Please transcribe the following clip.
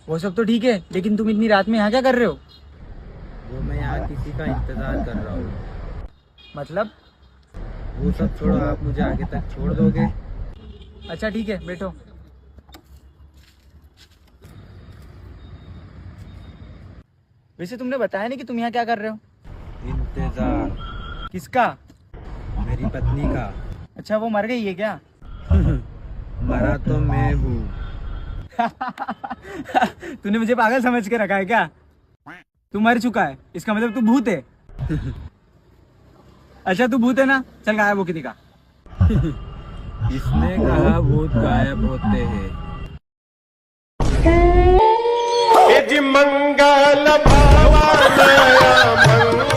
वो सब तो ठीक है, लेकिन तुम इतनी रात में यहाँ क्या कर रहे हो? वो मैं यहाँ किसी का इंतजार कर रहा हूँ। मतलब? वो सब छोड़ो, आप मुझे आगे तक छोड़ दोगे? अच्छा ठीक है, बैठो। वैसे तुमने बताया नहीं कि तुम यहाँ क्या कर रहे हो? इंतजार। किसका? मेरी पत्नी का। अच्छा, वो मर गई है क्या? मरा तो मैं हूँ। तूने मुझे पागल समझ के रखा है क्या? तू मर चुका है, इसका मतलब तू भूत है। अच्छा तू भूत है ना, चल गायब होके दिखा। इसने कहा भूत गायब होते हैं। मंगल भावानया मंगल